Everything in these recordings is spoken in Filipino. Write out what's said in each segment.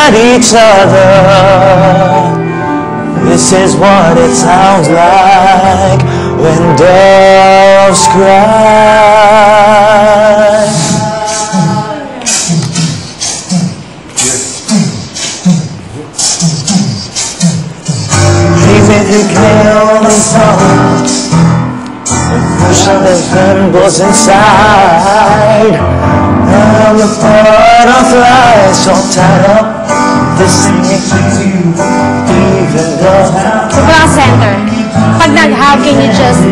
at each other. This is what it sounds like when doves cry. Even if you can only solve the push of the trembles inside. I'm the butterflies all tied up. This thing makes you even though sobrang center. Pag nag-how can you just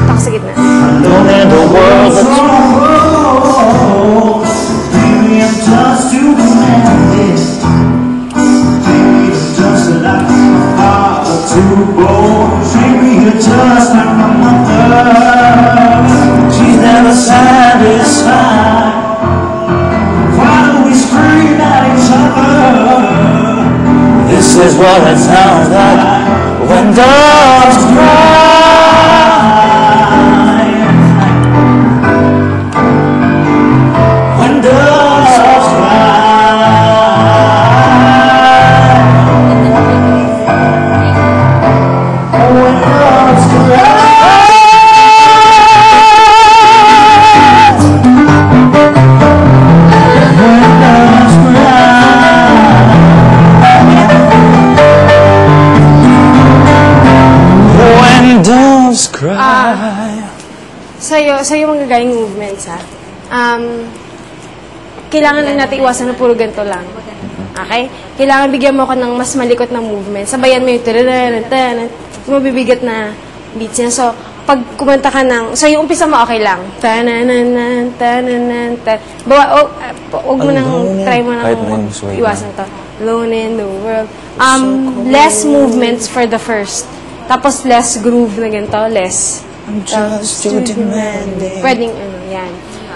tak sa gitna. alone in the world that's Baby, I'm just too demanding. Baby, I'm just like my father, too bold. Baby, you're just like my mother. she's never satisfied. Why do we scream at each other? This is what it sounds like when doves cry. When doves cry. When doves cry. Doves cry. Sa'yo manggagaling movements, ha? Kailangan lang natin iwasan na puro ganito lang. Okay? Kailangan bigyan mo ko ng mas malikot na movement. Sabayan mo yung mabibigat na beats niya. So, pag kumanta ka ng... So, yung umpisa mo, okay lang. Tanananan, tananan, huwag mo nang try mo nang iwasan to. Alone in the world. Less movements for the first. Tapos less groove na ganito, less. I'm just too demanding. Pwedeng yan.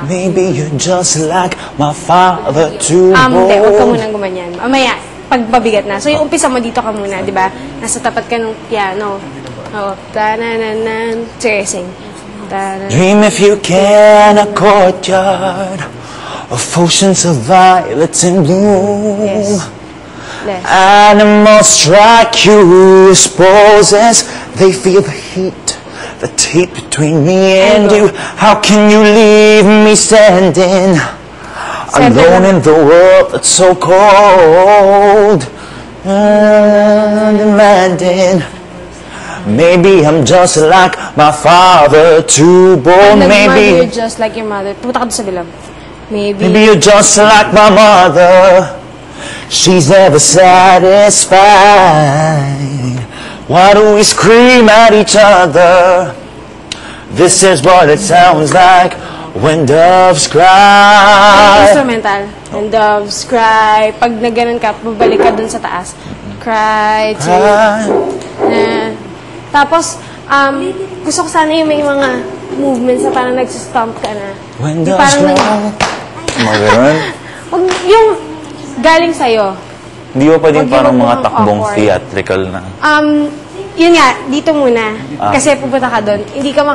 Maybe you're just like my father too Hindi, huwag ka bold. munang gumanyan. Mamaya, pagbabigat na. So, yung umpisa mo dito ka muna, di ba? Nasa tapat ka ng piano. Oo. Ta-na-na-nan. Sige, sing. Ta-na. Dream if you can, a courtyard of oceans of violets in bloom. Yes. Less. Animals strike you as poses. They feel the heat, the tape between me and you. How can you leave me standing alone in the world that's so cold and demanding? Maybe I'm just like my father, too bold. Maybe you're Maybe just like your mother. Pumunta ka doon sa bilog. maybe you're just like my mother. She's never satisfied. Why do we scream at each other? This is what it sounds like when doves cry. Instrumental. When doves cry. Pag nagganon ka, babalik ka dun sa taas. Cry to... Tapos, gusto ko sana yung may mga movements na parang nagsistomp ka na. When Yung doves parang cry. Mga ganun. yung galing sa'yo. Hindi ba pwedeng Wag parang yung mga mukhang takbong awkward. theatrical na? Yun nga, dito muna. Kasi pupunta ka doon. Hindi ka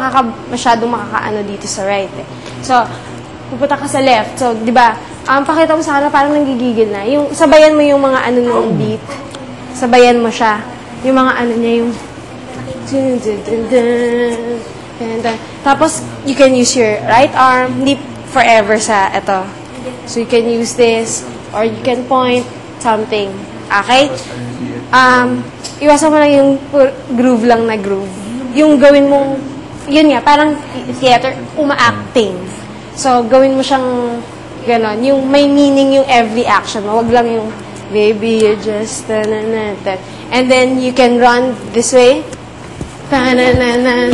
masyadong makakaano dito sa right. Eh. So, pupunta ka sa left. So, di ba, pakita mo sana parang nanggigigil na. Yung, sabayan mo yung mga ano ng beat. Sabayan mo siya. Yung mga ano niya, yung... Tapos, you can use your right arm. Hindi forever sa ito. So, you can use this. Or you can point something. Okay? Iwasan mo lang yung groove lang na groove. Yung gawin mong, yun nga, parang theater, uma-acting. So, gawin mo siyang ganon. Yung may meaning yung every action mo. Wag lang yung, baby, you're just, ta-na-na-ta. And then, you can run this way. Ta-na-na-na.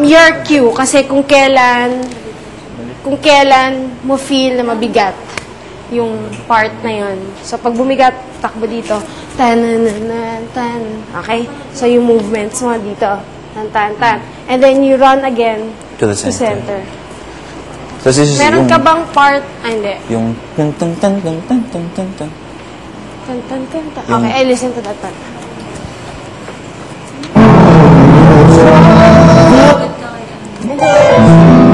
Your cue, kasi kung kailan mo feel na mabigat yung part na yun. So, pag bumigat, takbo dito. Tan-na-na-tan. Okay? So, yung movements mo dito. Tan-tan-tan. And then, you run again To the center. So, this is Meron yung, ka bang part? Hindi. Yung... Tan-tan-tan-tan-tan-tan-tan. Tan-tan-tan-tan. Okay, I listen to that part. When